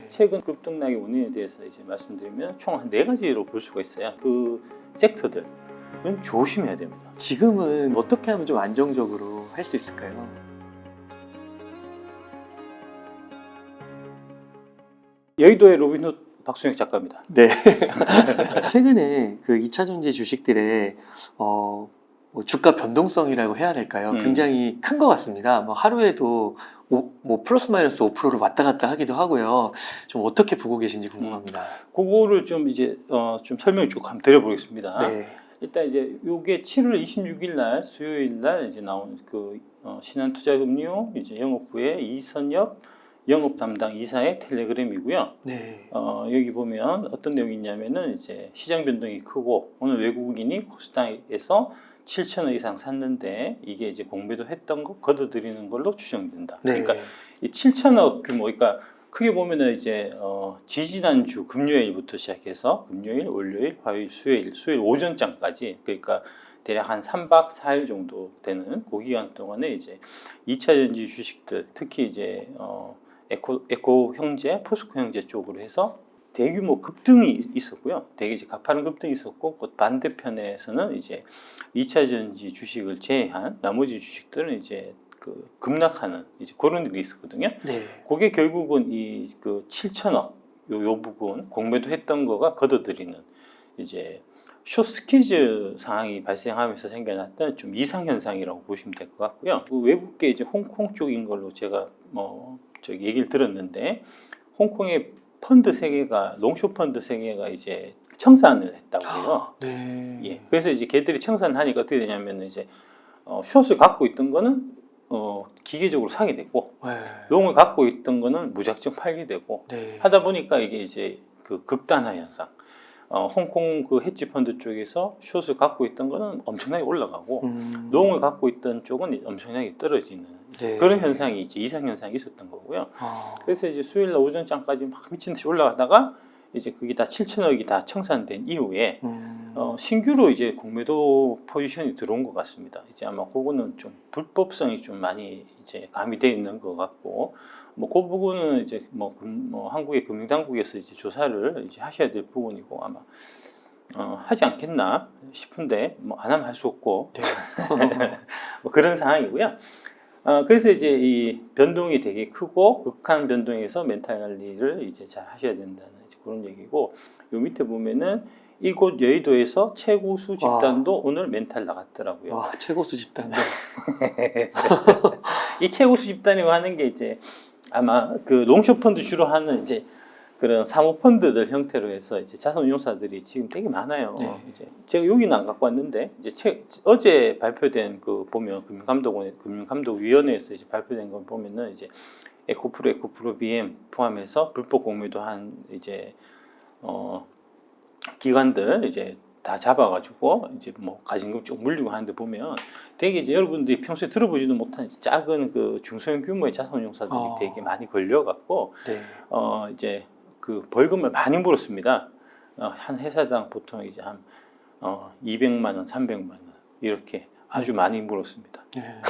최근 급등락의 원인에 대해서 이제 말씀드리면 총 한 4가지로 볼 수가 있어요. 그 섹터들은 조심해야 됩니다. 지금은 어떻게 하면 좀 안정적으로 할 수 있을까요? 여의도의 로빈훗 박순혁 작가입니다. 네. 최근에 그 2차전지 주식들의 뭐 주가 변동성이라고 해야 될까요? 굉장히 큰 것 같습니다. 뭐 하루에도 뭐 플러스 마이너스 5%를 왔다 갔다 하기도 하고요. 좀 어떻게 보고 계신지 궁금합니다. 그거를 좀 이제 좀 설명을 쭉 한번 드려보겠습니다. 네. 일단 이제 요게 7월 26일 날 수요일 날 이제 나온 그 신한투자금융 이제 영업부의 이선엽 영업 담당 이사의 텔레그램이고요. 네. 여기 보면 어떤 내용이 있냐면은 이제 시장 변동이 크고 오늘 외국인이 코스닥에서 7,000원 이상 샀는데 이게 이제 공매도 했던 거 걷어들이는 걸로 추정된다. 네. 그러니까 이 7,000억 규모, 그러니까 크게 보면은 이제 지지난주 금요일부터 시작해서 금요일, 월요일, 화요일, 수요일 오전장까지, 그러니까 대략 한 3박 4일 정도 되는 그 기간 동안에 이제 2차전지 주식들, 특히 이제 에코 형제, 포스코 형제 쪽으로 해서 대규모 급등이 있었고요. 되게 이제 가파른 급등이 있었고, 그 반대편에서는 이제 2차전지 주식을 제외한 나머지 주식들은 이제 그 급락하는 이제 그런 일이 있었거든요. 네. 그게 결국은 이 그 7,000억 요 부분 공매도 했던 거가 걷어들이는 이제 숏스퀴즈 상황이 발생하면서 생겨났던 좀 이상 현상이라고 보시면 될 것 같고요. 그 외국계 이제 홍콩 쪽인 걸로 제가 얘기를 들었는데, 홍콩의 펀드 3개가 롱숏 펀드 3개가 이제 청산을 했다고 해요. 네. 예. 그래서 이제 걔들이 청산하니까 어떻게 되냐면 이제 숏을 갖고 있던 거는 기계적으로 사게 되고, 네. 롱을 갖고 있던 거는 무작정 팔게 되고, 네. 하다 보니까 이게 이제 그 극단화 현상. 홍콩 그 헤지 펀드 쪽에서 숏을 갖고 있던 거는 엄청나게 올라가고, 롱을 갖고 있던 쪽은 엄청나게 떨어지는 네. 그런 현상이 이제 이상 현상이 있었던 거고요. 그래서 이제 수요일 날 오전장까지 막 미친 듯이 올라가다가 이제 그게 다 7,000억이 다 청산된 이후에 신규로 이제 공매도 포지션이 들어온 것 같습니다. 이제 아마 그거는 좀 불법성이 좀 많이 이제 가미되어 있는 것 같고, 뭐 그 부분은 이제 한국의 금융당국에서 이제 조사를 이제 하셔야 될 부분이고, 아마 하지 않겠나 싶은데 뭐 안 하면 할 수 없고 네. 뭐 그런 상황이고요. 그래서 이제 이 변동이 되게 크고 극한 변동에서 멘탈 관리를 이제 잘 하셔야 된다는 이제 그런 얘기고, 요 밑에 보면은 이곳 여의도에서 최고수 집단도 오늘 멘탈 나갔더라고요. 와, 최고수 집단도. 이 최고수 집단이라고 하는 게 이제 아마 그 롱숏 펀드 주로 하는 이제 그런 사모펀드들 형태로 해서 이제 자산운용사들이 지금 되게 많아요. 네. 이제 제가 여기는 안 갖고 왔는데 이제 어제 발표된 그 보면 금융감독위원회에서 이제 발표된 거 보면은 이제 에코프로 BM 포함해서 불법 공매도 한 이제 기관들 이제 다 잡아가지고 이제 뭐 가진금 쭉 물리고 하는데 보면 되게 이제 여러분들이 평소에 들어보지도 못한 작은 그 중소형 규모의 자산운용사들이 되게 많이 걸려갖고 네. 이제 그 벌금을 많이 물었습니다. 한 회사당 보통 이제 한 200만 원, 300만 원 이렇게 아주 많이 물었습니다. 네.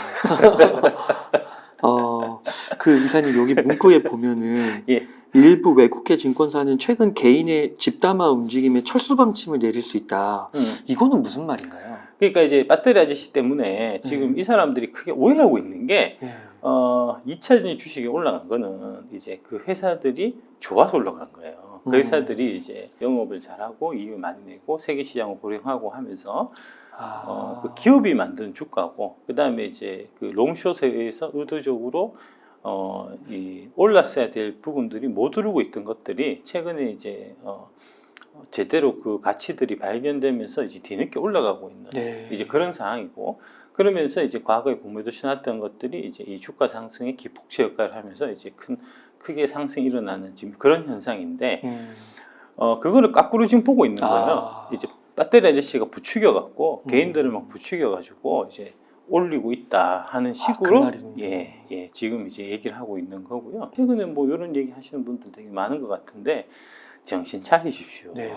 그 이사님 여기 문구에 보면은 예. 일부 외국계 증권사는 최근 개인의 집담화 움직임에 철수 방침을 내릴 수 있다. 이거는 무슨 말인가요? 그러니까 이제 배터리 아저씨 때문에 지금 이 사람들이 크게 오해하고 있는 게 2차전지 주식이 올라간 거는 이제 그 회사들이 좋아서 올라간 거예요. 그 회사들이 이제 영업을 잘하고 이익을 많이 내고 세계 시장을 고령하고 하면서 그 기업이 만든 주가고, 그 다음에 이제 그 롱숏에 의해서 의도적으로 이 올랐어야 될 부분들이 못 오르고 있던 것들이 최근에 이제 제대로 그 가치들이 발견되면서 이제 뒤늦게 올라가고 있는 네. 이제 그런 상황이고, 그러면서 이제 과거에 공매도 신었던 것들이 이제 이 주가 상승의 기폭제 역할을 하면서 이제 크게 상승이 일어나는 지금 그런 현상인데, 그거를 거꾸로 지금 보고 있는 거예요. 이제 배터리 아저씨가 부추겨 갖고 개인들을 막 부추겨 가지고 이제 올리고 있다 하는 식으로 예, 지금 이제 얘기를 하고 있는 거고요. 최근에 뭐 이런 얘기 하시는 분들 되게 많은 것 같은데 정신 차리십시오. 네.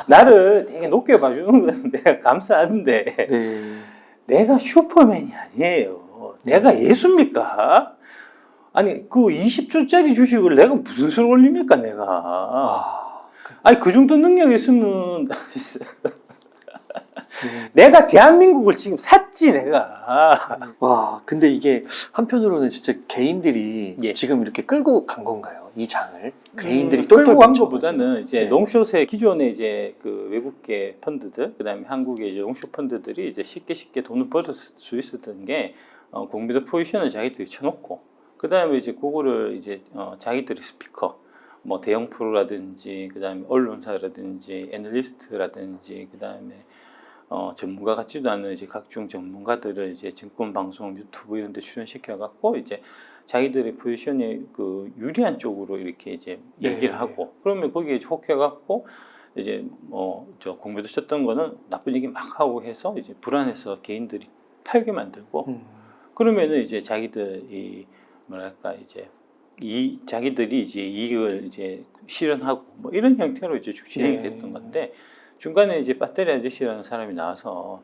나를 되게 높게 봐주는 것은 내가 감사하는데 내가 슈퍼맨이 아니에요. 내가 예수입니까? 아니 그 20조짜리 주식을 내가 무슨 수를 올립니까 내가. 아니 그 정도 능력이 있으면 내가 대한민국을 지금 샀지 내가. 와, 근데 이게 한편으로는 진짜 개인들이 예. 지금 이렇게 끌고 간 건가요? 이 장을 개인들이 끌고 똘똘 간 뭉쳐가지고. 것보다는 이제 네. 롱숏의 기존의 이제 그 외국계 펀드들, 그다음에 한국의 이제 롱숏 펀드들이 이제 쉽게 돈을 벌을 수 있었던 게 공매도 포지션을 자기들이 쳐놓고, 그다음에 이제 그거를 이제 자기들이 스피커, 뭐 대형 프로라든지, 그다음에 언론사라든지, 애널리스트라든지, 그다음에 전문가 같지도 않은 이제 각종 전문가들을 이제 증권 방송, 유튜브 이런 데 출연시켜 갖고 이제 자기들의 포지션이 그 유리한 쪽으로 이렇게 이제 얘기를 네. 하고, 그러면 거기에 이제 혹해 갖고 이제 저 공매도 쳤던 거는 나쁜 얘기 막 하고 해서 이제 불안해서 개인들이 팔게 만들고, 그러면은 이제 자기들이 뭐랄까 이제 자기들이 이제 이익을 이제 실현하고 뭐 이런 형태로 이제 진행이 됐던 건데, 중간에 이제 배터리 아저씨라는 사람이 나와서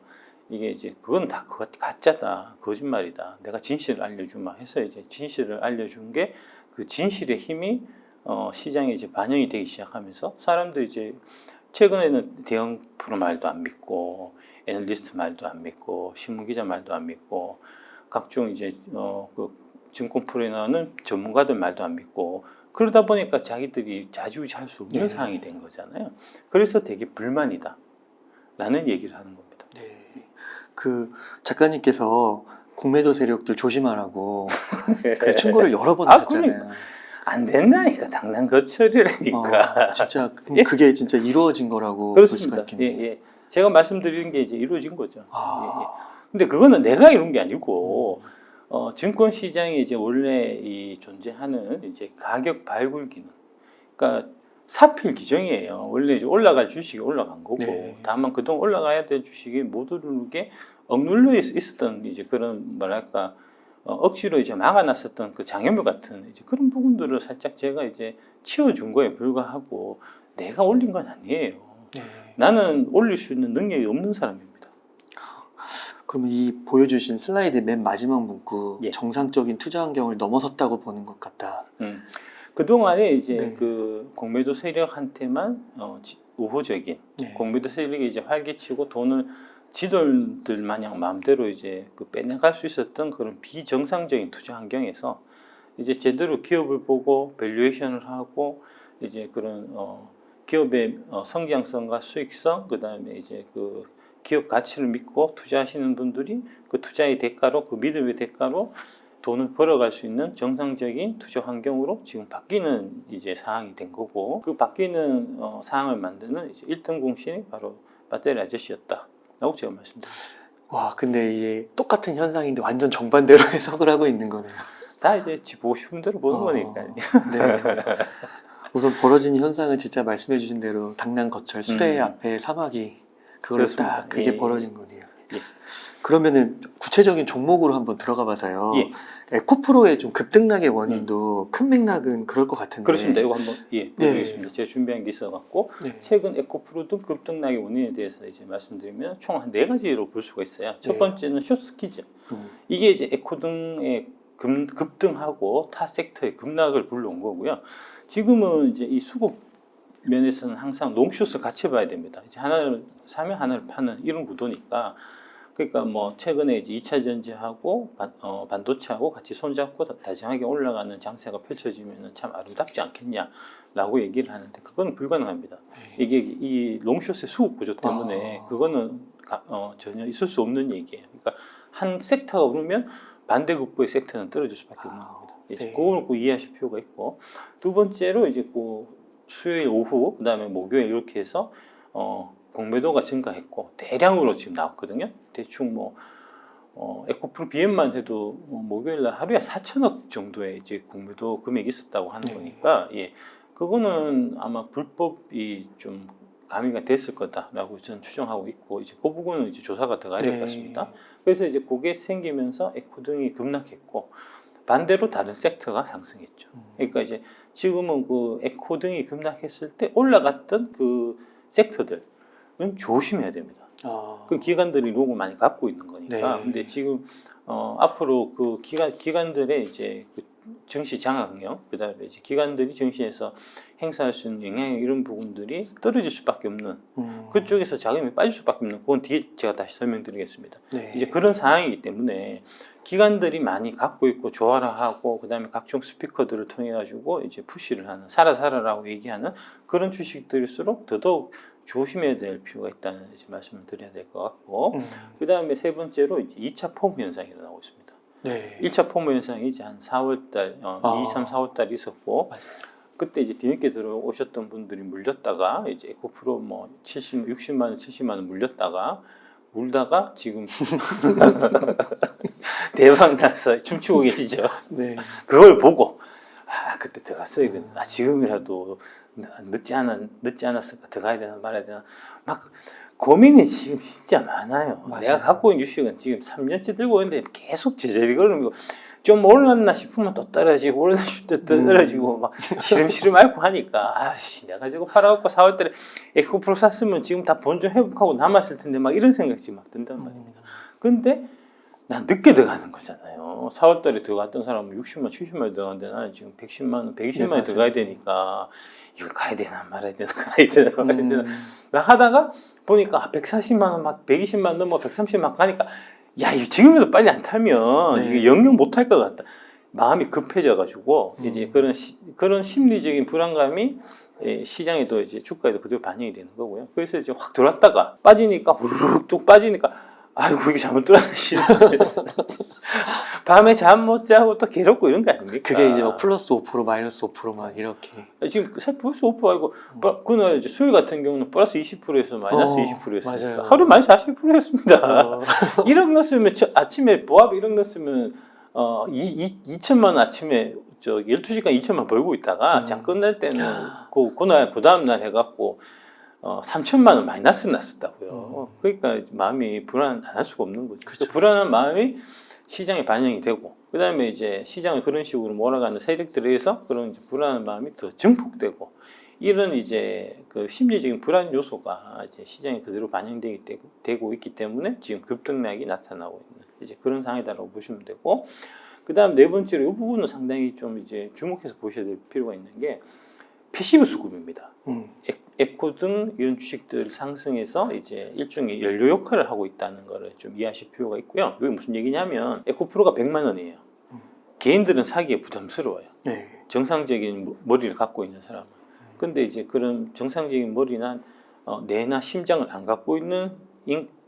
이게 이제 그건 다 가짜다, 거짓말이다, 내가 진실을 알려주마 해서 이제 진실을 알려준 게, 그 진실의 힘이 시장에 이제 반영이 되기 시작하면서 사람들이 이제 최근에는 대형 프로 말도 안 믿고, 애널리스트 말도 안 믿고, 신문 기자 말도 안 믿고, 각종 이제 그 증권 프로에 나오는 전문가들 말도 안 믿고, 그러다 보니까 자기들이 좌지우지할 수 없는 상황이 된 거잖아요. 그래서 되게 불만이다 라는 얘기를 하는 겁니다. 네. 그 작가님께서 공매도 세력들 조심하라고 그 충고를 여러 번 하셨잖아요. 안 된다니까, 당장 거처리라니까. 진짜 예? 그게 진짜 이루어진 거라고 볼 수가 그렇습니다. 있겠네요. 예. 제가 말씀드리는 게 이제 이루어진 거죠. 예. 근데 그거는 내가 이룬 게 아니고, 증권 시장에 이제 원래 이 존재하는 이제 가격 발굴 기능, 그러니까 사필 규정이에요. 원래 이제 올라갈 주식이 올라간 거고, 네. 다만 그동안 올라가야 될 주식이 못 오르게 억눌려 있었던 이제 그런 뭐랄까 억지로 이제 막아놨었던 그 장애물 같은 이제 그런 부분들을 살짝 제가 이제 치워준 거에 불과하고, 내가 올린 건 아니에요. 네. 나는 올릴 수 있는 능력이 없는 사람입니다. 그러면 이 보여주신 슬라이드 맨 마지막 문구, 예. 정상적인 투자 환경을 넘어섰다고 보는 것 같다. 그동안에 이제 네. 그 공매도 세력한테만 우호적인, 네. 공매도 세력이 이제 활개치고 돈을 지돌들 마냥 마음대로 이제 그 빼내갈 수 있었던 그런 비정상적인 투자 환경에서 이제 제대로 기업을 보고 밸류에이션을 하고, 이제 그런 기업의 성장성과 수익성, 그다음에 이제 그 기업 가치를 믿고 투자하시는 분들이 그 투자의 대가로, 그 믿음의 대가로 돈을 벌어갈 수 있는 정상적인 투자 환경으로 지금 바뀌는 이제 상황이 된 거고, 그 바뀌는 상황을 만드는 이제 1등 공신이 바로 배터리 아저씨였다라고 제가 말씀드립니다. 와, 근데 이게 똑같은 현상인데 완전 정반대로 해석을 하고 있는 거네요. 다 이제 지 보고 싶은 대로 보는 거니까요. 네. 우선 벌어진 현상은 진짜 말씀해 주신 대로 당랑거철 수레 앞에 사마귀, 그걸로 그렇습니다. 딱 그게 예. 벌어진 거네요. 예. 그러면은 구체적인 종목으로 한번 들어가 봐서요. 예. 에코프로의 좀 급등락의 원인도 큰 맥락은 그럴 것 같은데. 그렇습니다. 이거 한번 보여드리겠습니다. 네. 제가 준비한 게 있어갖고 네. 최근 에코프로등 급등락의 원인에 대해서 이제 말씀드리면 총 한 4가지로 볼 수가 있어요. 첫 네. 번째는 숏스키즈. 이게 이제 에코등의 급등하고 타 섹터의 급락을 불러온 거고요. 지금은 이제 이 수급 면에서는 항상 롱숏을 같이 봐야 됩니다. 이제 하나를 사면 하나를 파는 이런 구도니까, 그러니까 뭐 최근에 이제 2차 전지하고 반도체하고 같이 손잡고 다정하게 올라가는 장세가 펼쳐지면 참 아름답지 않겠냐라고 얘기를 하는데, 그건 불가능합니다. 이게 이 롱숏의 수급 구조 때문에 그거는 전혀 있을 수 없는 얘기예요. 그러니까 한 섹터가 오르면 반대급부의 섹터는 떨어질 수밖에 없는 겁니다. 이제 그걸 꼭 이해하실 필요가 있고, 두 번째로 이제 그 수요일 오후, 그다음에 목요일 이렇게 해서 공매도가 증가했고 대량으로 지금 나왔거든요. 대충 뭐 에코프로 BM만 해도 목요일 날 하루에 4천억 정도의 이제 공매도 금액이 있었다고 하는 거니까, 예, 그거는 아마 불법이 좀 가미가 됐을 거다라고 저는 추정하고 있고, 이제 그 부분은 이제 조사가 더 가야 될 것 같습니다. 그래서 이제 그게 생기면서 에코등이 급락했고, 반대로 다른 섹터가 상승했죠. 그러니까 이제 지금은 그 에코등이 급락했을 때 올라갔던 그 섹터들은 조심해야 됩니다. 그 기관들이 롱을 많이 갖고 있는 거니까. 근데 지금 앞으로 그 기관들의 이제 그 증시 장악력, 그다음에 이제 기관들이 증시에서 행사할 수 있는 영향력 이런 부분들이 떨어질 수밖에 없는 그쪽에서 자금이 빠질 수밖에 없는 그건 뒤에 제가 다시 설명드리겠습니다. 네. 이제 그런 상황이기 때문에 기관들이 많이 갖고 있고 조화라하고 그다음에 각종 스피커들을 통해 가지고 이제 푸시를 하는 살아라고 얘기하는 그런 주식들일수록 더더욱 조심해야 될 필요가 있다는 이제 말씀을 드려야 될 것 같고 그다음에 세 번째로 이제 2차 폼 현상이 일어나고 있습니다. 네. 1차 1차 폼 현상이 이제 한 4월달, 2, 3, 4월달 있었고 맞아요. 그때 이제 뒤늦게 들어오셨던 분들이 물렸다가 이제 에코프로 뭐 60만 원, 70만 원 물렸다가 울다가 지금 대박 나서 춤추고 계시죠. 네. 그걸 보고 그때 들어갔어야 되나 지금이라도 늦지 않았을까 들어가야 되나 말아야 되나 막 고민이 지금 진짜 많아요. 맞아요. 내가 갖고 있는 주식은 지금 3년째 들고 있는데 계속 제자리 걸음이고 좀 올랐나 싶으면 또 떨어지고 올랐나 싶으면 또 떨어지고 막 시름시름 앓고 하니까 아씨 내가 저거 팔아갖고 4월달에 에코프로 샀으면 지금 다 본전 회복하고 남았을 텐데 막 이런 생각이 지금 막 든단 말입니다. 근데 난 늦게 들어가는 거잖아요. 4월달에 들어갔던 사람은 60만, 70만 들어가는데 나는 지금 110만 원, 120만 원 들어가야 되니까 이걸 가야 되나 말아야 되나 가야 되나 말아야 되나 하다가 보니까 140만 원 막 120만 원 넘어 130만 원 가니까 야 이거 지금이라도 빨리 안 타면 네. 이거 영영 못 할 것 같다. 마음이 급해져가지고 이제 그런 심리적인 불안감이 시장에도 이제 주가에도 그대로 반영이 되는 거고요. 그래서 이제 확 들어왔다가 빠지니까 후루룩 뚝 빠지니까 아이고 이게 잘못 들어왔네 싶어. 밤에 잠 못 자고 또 괴롭고 이런 거 아닙니까? 그게 이제 뭐 플러스 5% 마이너스 5%막 이렇게. 지금 플러스 5% 아니고 그날 이제 수요일 같은 경우는 플러스 20%에서 마이너스 20%였으니까 맞아요. 하루 마이너스 40%였습니다. 어. 1억 넣었으면 아침에 보합 1억 넣었으면 2천만 원 아침에 12시간 2천만 벌고 있다가 장 끝날 때는 그 다음 날 해갖고 3천만 원 마이너스 났었다고요. 그러니까 마음이 불안 안 할 수가 없는 거죠. 그렇죠. 불안한 마음이 시장에 반영이 되고 그다음에 이제 시장을 그런 식으로 몰아가는 세력들에 의해서 그런 이제 불안한 마음이 더 증폭되고 이런 이제 그 심리적인 불안 요소가 이제 시장에 그대로 반영되고 있기 때문에 지금 급등락이 나타나고 있는 이제 그런 상황이다라고 보시면 되고 그다음 네 번째로 이 부분은 상당히 좀 이제 주목해서 보셔야 될 필요가 있는 게 패시브 수급입니다. 에코 등 이런 주식들 상승해서 이제 일종의 연료 역할을 하고 있다는 것을 좀 이해하실 필요가 있고요. 이게 무슨 얘기냐면 에코프로가 100만 원이에요. 개인들은 사기에 부담스러워요. 네. 정상적인 머리를 갖고 있는 사람은. 근데 이제 그런 정상적인 머리나 뇌나 심장을 안 갖고 있는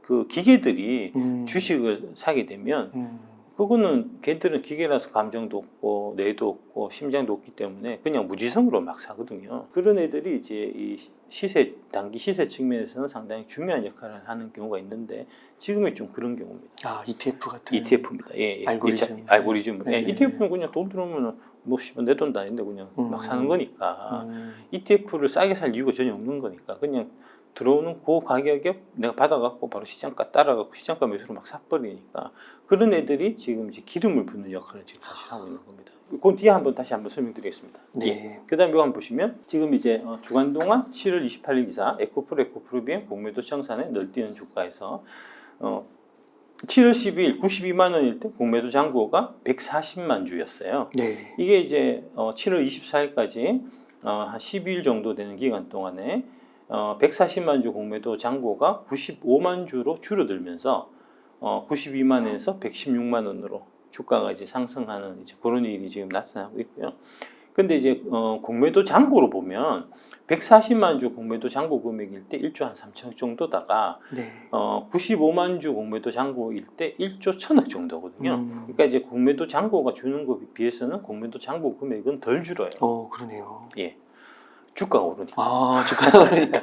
그 기계들이 주식을 사게 되면 그거는 걔들은 기계라서 감정도 없고 뇌도 없고 심장도 없기 때문에 그냥 무지성으로 막 사거든요. 그런 애들이 이제 이 단기 시세 측면에서는 상당히 중요한 역할을 하는 경우가 있는데 지금이 좀 그런 경우입니다. 아 ETF 같은. ETF입니다. 예, 예. 알고리즘. 예, ETF는 그냥 돈 들어오면 뭐 내 돈도 아닌데 그냥 막 사는 거니까 ETF를 싸게 살 이유가 전혀 없는 거니까 그냥 들어오는 그 가격에 내가 받아갖고 바로 시장가 따라가고 시장가 매수로 막 사버리니까 그런 애들이 지금 이제 기름을 붓는 역할을 지금 사실 하고 있는 겁니다. 그 뒤에 다시 한번 설명드리겠습니다. 네. 예. 그다음 이거 한번 보시면 지금 이제 주간 동안 7월 28일 기사 에코프로 비행 공매도 청산에 널뛰는 주가에서 7월 12일 92만 원일 때 공매도 잔고가 140만 주였어요. 네. 이게 이제 7월 24일까지 한 12일 정도 되는 기간 동안에 140만 주 공매도 잔고가 95만 주로 줄어들면서 92만원에서 116만 원으로 주가가 이제 상승하는 이제 그런 일이 지금 나타나고 있고요. 근데 이제 공매도 잔고로 보면 140만 주 공매도 잔고 금액일 때 1조 한 3천억 정도다가 네. 95만 주 공매도 잔고일 때 1조 1천억 정도거든요. 그러니까 이제 공매도 잔고가 주는 것에 비해서는 공매도 잔고 금액은 덜 줄어요. 그러네요. 예. 주가가 오르니까. 아, 주가가 오르니까.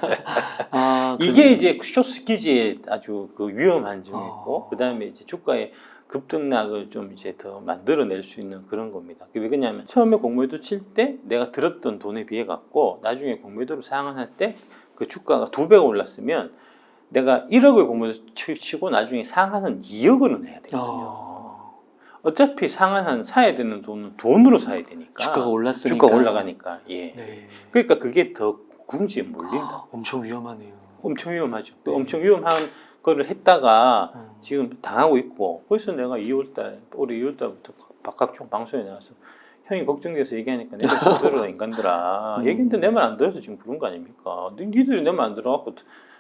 아, 이게 이제 숏스키즈의 아주 그 위험한 점이고, 그 다음에 이제 주가의 급등락을 좀 이제 더 만들어낼 수 있는 그런 겁니다. 왜 그러냐면 처음에 공매도 칠 때 내가 들었던 돈에 비해 갖고 나중에 공매도를 상환할 때 그 주가가 2배가 올랐으면 내가 1억을 공매도 치고 나중에 상환은 2억은 해야 되거든요. 어차피 사야 되는 돈은 돈으로 사야 되니까. 주가가 올랐으니까. 주가가 올라가니까. 예. 네. 그러니까 그게 더 궁지에 몰린다. 엄청 위험하네요. 엄청 위험하죠. 네. 엄청 위험한 거를 했다가 지금 당하고 있고. 그래서 내가 올해 2월달부터 각종 방송에 나와서 형이 걱정돼서 얘기하니까 내가 좀 들어라 인간들아. 얘기인데 내 말 안 들어서 지금 그런 거 아닙니까? 니들이 내 말 안 들어갖고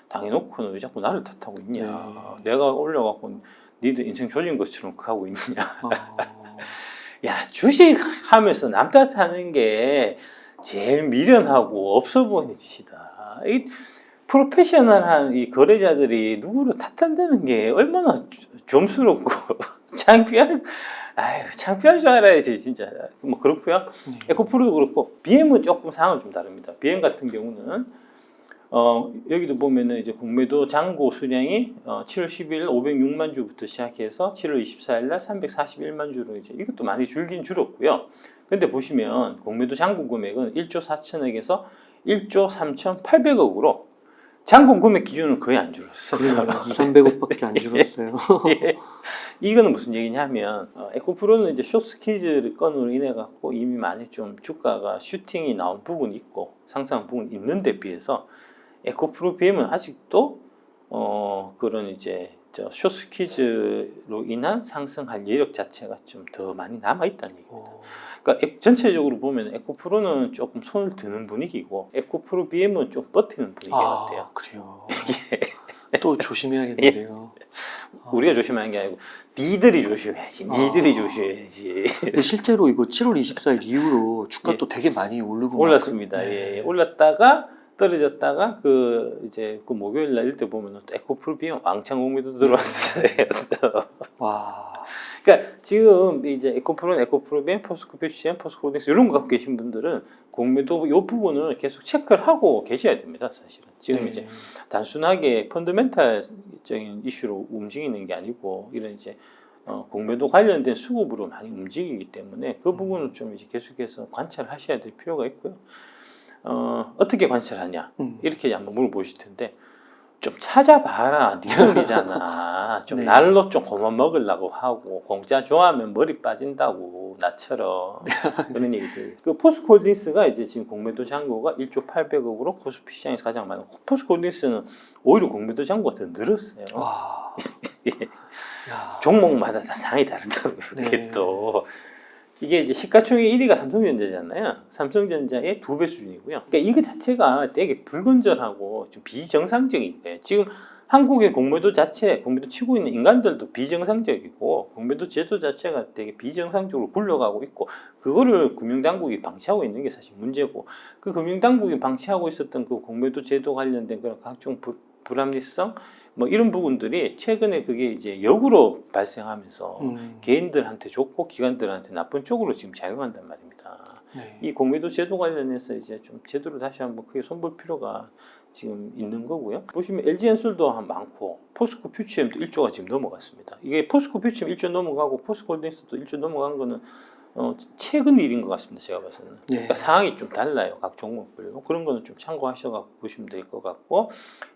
당해놓고는 왜 자꾸 나를 탓하고 있냐. 네. 내가 올려갖고 니들 인생 조진 것처럼 하고 있느냐. 어, 야, 주식 하면서 남 탓하는 게 제일 미련하고 없어 보이는 짓이다. 이 프로페셔널한 이 거래자들이 누구를 탓한다는 게 얼마나 좀스럽고 창피할 줄 알아야지 진짜. 뭐 그렇고요. 에코프로도 그렇고 BM은 조금 상황은 좀 다릅니다. BM 같은 경우는 여기도 보면은 이제 공매도 잔고 수량이 7월 10일 506만 주부터 시작해서 7월 24일 날 341만 주로 이제 이것도 많이 줄긴 줄었고요. 근데 보시면 공매도 잔고 금액은 1조 4천억에서 1조 3,800억으로 잔고 금액 기준은 거의 안 줄었어요. 그래요. 2,300억밖에 안 줄었어요. 예. 이거는 무슨 얘기냐면 에코프로는 이제 숏스퀴즈 건으로 인해 갖고 이미 많이 좀 주가가 슈팅이 나온 부분이 있고 상승한 부분이 있는데 비해서 에코프로 BM은 아직도 그런 이제 숏스퀴즈로 인한 상승할 여력 자체가 좀 더 많이 남아 있다는 얘기입니다. 그러니까 전체적으로 보면 에코프로는 조금 손을 드는 분위기고 에코프로 BM은 좀 버티는 분위기 같아요. 그래요. 또 조심해야겠는데요. 우리가 조심하는 게 아니고 니들이 조심해야지. 니들이 조심해야지. 근데 실제로 이거 7월 24일 이후로 주가 또 되게 많이 오르고 올랐습니다. 네. 예. 올랐다가 떨어졌다가 이제 목요일 날 이때 보면 또 에코프로 BM 왕창 공매도 들어왔어요. 와. 그러니까 지금 이제 에코프로는 에코프로 BM, 포스코 퓨처엠, 포스코 홀딩스 이런 거 갖고 계신 분들은 공매도 이 부분을 계속 체크를 하고 계셔야 됩니다. 사실은 지금 네. 이제 단순하게 펀더멘탈적인 이슈로 움직이는 게 아니고 이런 이제 공매도 관련된 수급으로 많이 움직이기 때문에 그 부분은 좀 이제 계속해서 관찰을 하셔야 될 필요가 있고요. 어떻게 관찰하냐 이렇게 한번 물어보실 텐데 좀 찾아봐라. 네 돈이잖아. 좀 네. 날로 좀 그만 먹으려고 하고 공짜 좋아하면 머리 빠진다고 나처럼 그런 얘기들. 그 포스코홀딩스가 이제 지금 공매도 잔고가 1조 800억으로 코스피 시장에서 가장 많은. 포스코홀딩스는 오히려 공매도 잔고가 더 늘었어요. 와. 예. 야. 종목마다 다 상이 다르다고 그게 네. 또. 이게 이제 시가총액 1위가 삼성전자잖아요. 삼성전자의 2배 수준이고요. 그러니까 이거 자체가 되게 불건전하고 좀 비정상적인 거예요. 지금 한국의 공매도 자체, 공매도 치고 있는 인간들도 비정상적이고 공매도 제도 자체가 되게 비정상적으로 굴러가고 있고 그거를 금융당국이 방치하고 있는 게 사실 문제고 그 금융당국이 방치하고 있었던 그 공매도 제도 관련된 그런 각종 불합리성 뭐 이런 부분들이 최근에 그게 이제 역으로 발생하면서 개인들한테 좋고 기관들한테 나쁜 쪽으로 지금 작용한단 말입니다. 네. 이 공매도 제도 관련해서 이제 좀 제도를 다시 한번 크게 손볼 필요가 지금 있는 거고요. 보시면 LG엔솔도 많고 포스코 퓨처엠도 1조가 지금 넘어갔습니다. 이게 포스코 퓨처엠 1조 넘어가고 포스코 홀딩스도 1조 넘어간 거는 최근 일인 것 같습니다. 제가 봐서는. 네. 그러니까 상황이 좀 달라요. 각 종목별로. 그런 거는 좀 참고하셔서 보시면 될 것 같고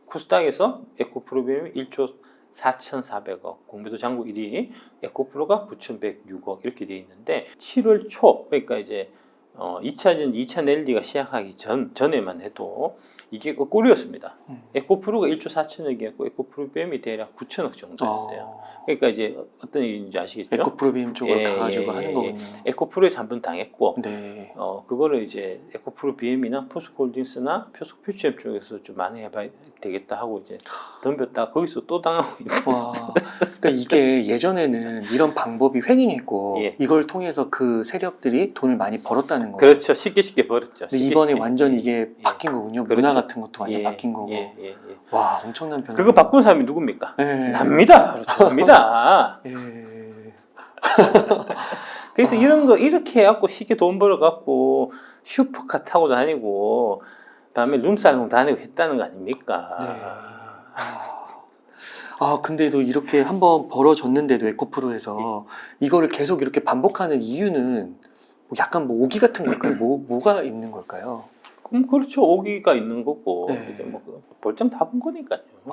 코스닥에서 에코프로비엠이 1조 4,400억, 공매도 잔고 1위, 에코프로가 9,106억 이렇게 돼 있는데 7월 초 그러니까 이제 2차전 2차 랠리가 시작하기 전에만 해도 이게 거꾸로였습니다. 에코프로가 1조 4천억이었고 에코프로비엠이 대략 9천억 정도였어요. 그러니까 이제 어떤 얘기인지 아시겠죠? 에코프로비엠 쪽을 가가지고 하는 거군요. 에코프로에서 한 번 당했고 네. 그거를 이제 에코프로비엠이나 포스코홀딩스나 포스코퓨처엠 쪽에서 좀 많이 해봐야 되겠다 하고 이제 덤볐다 거기서 또 당하고 있는. 와, 그러니까 이게 예전에는 이런 방법이 횡행했고 예. 이걸 통해서 그 세력들이 돈을 많이 벌었다는 거예요. 그렇죠. 쉽게 벌었죠. 근데 이번에 쉽게. 완전 이게 바뀐 거군요. 그렇죠. 문화 같은 것도 완전 바뀐 거고. 와, 엄청난 변화. 그거 바꾼 사람이 누굽니까? 네. 납니다. 바로 저입니다. 예. 그래서 이런 거 이렇게 해갖고 쉽게 돈 벌어갖고 슈퍼카 타고 다니고 다음에 룸살롱 다니고 했다는 거 아닙니까? 네. 근데도 이렇게 한번 벌어졌는데도 에코프로에서 이거를 계속 이렇게 반복하는 이유는 약간 뭐 오기 같은 걸까요? 뭐가 있는 걸까요? 그렇죠. 오기가 있는 거고 네. 이제 뭐 벌점 다 본 거니까요. 이제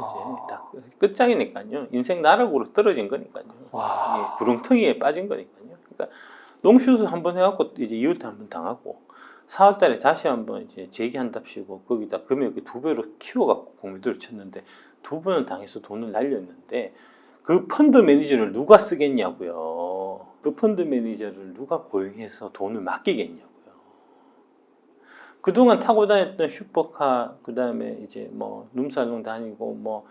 다 끝장이니까요. 인생 나락으로 떨어진 거니까요. 와. 예, 구렁텅이에 빠진 거니까요. 그러니까 롱슛을 한번 해갖고 이제 2월달 한번 당하고 4월달에 다시 한번 이제 재기한답시고 거기다 금액을 2배로 키워갖고 공매도를 쳤는데 2번은 당해서 돈을 날렸는데 그 펀드 매니저를 누가 쓰겠냐고요. 그 펀드 매니저를 누가 고용해서 돈을 맡기겠냐고요. 그동안 타고 다녔던 슈퍼카, 그 다음에 이제 뭐 룸살롱 다니고 뭐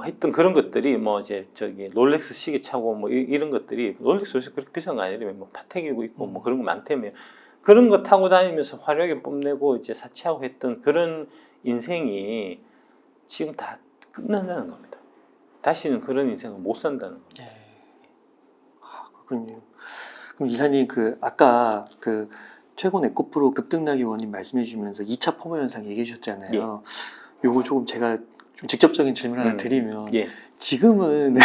했던 그런 것들이 뭐 이제 저기 롤렉스 시계 차고 뭐 이런 것들이 롤렉스 요새 그렇게 비싼 거 아니라면 뭐 파텍이고 있고 뭐 그런 거 많다며 그런 거 타고 다니면서 화려하게 뽐내고 이제 사치하고 했던 그런 인생이 지금 다 끝난다는 겁니다. 다시는 그런 인생을 못 산다는 겁니다. 그렇군요. 그럼 이사님 그 아까 그 최고 에코프로 급등락이 원인 말씀해 주시면서 2차 포모 현상 얘기해 주셨잖아요. 요거 조금 제가 좀 직접적인 질문 하나 드리면 예. 지금은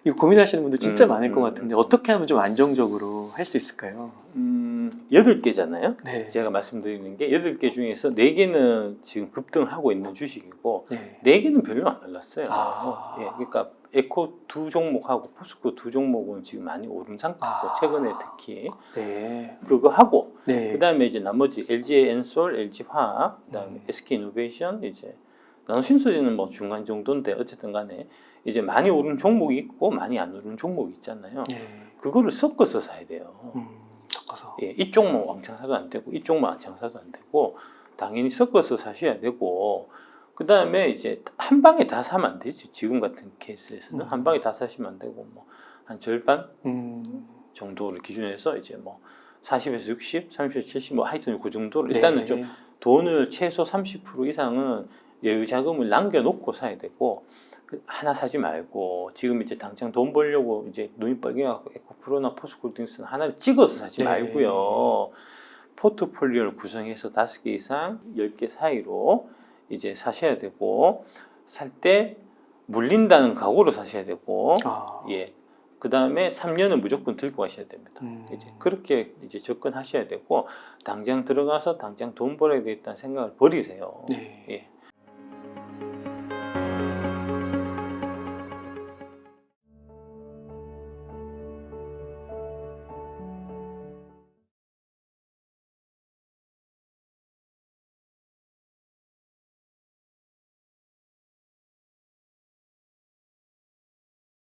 이거 고민하시는 분들 진짜 많을 것 같은데 어떻게 하면 좀 안정적으로 할 수 있을까요? 8개잖아요. 네. 제가 말씀드리는 게 8개 중에서 4개는 지금 급등을 하고 있는 주식이고 네. 4개는 별로 안 올랐어요. 아. 예, 그러니까 에코 2종목하고 포스코 2종목은 지금 많이 오른 상태고 최근에 특히 네. 그거 하고 네. 그다음에 이제 나머지 LG 엔솔, LG 화학, 그다음에 SK 이노베이션 이제 나노신소재는 뭐 중간 정도인데 어쨌든 간에 이제 많이 오른 종목이 있고 많이 안 오른 종목이 있잖아요. 네. 그거를 섞어서 사야 돼요. 섞어서. 예, 이쪽만 왕창 사도 안 되고 이쪽만 왕창 사도 안 되고 당연히 섞어서 사셔야 되고 그 다음에 이제 한 방에 다 사면 안 되지. 지금 같은 케이스에서는 한 방에 다 사시면 안 되고 뭐 한 절반 정도를 기준해서 이제 뭐 40에서 60, 30에서 70 뭐 하여튼 그 정도로 일단은 좀 돈을 최소 30% 이상은 여유 자금을 남겨놓고 사야 되고 하나 사지 말고 지금 이제 당장 돈 벌려고 이제 눈이 빨개갖고 에코프로나 포스코홀딩스는 하나를 찍어서 사지 말고요. 포트폴리오를 구성해서 5개 이상 10개 사이로 이제 사셔야 되고 살 때 물린다는 각오로 사셔야 되고 예. 그 다음에 3년은 무조건 들고 가셔야 됩니다. 이제 그렇게 이제 접근하셔야 되고 당장 들어가서 당장 돈 벌어야 되겠다는 생각을 버리세요. 네. 예.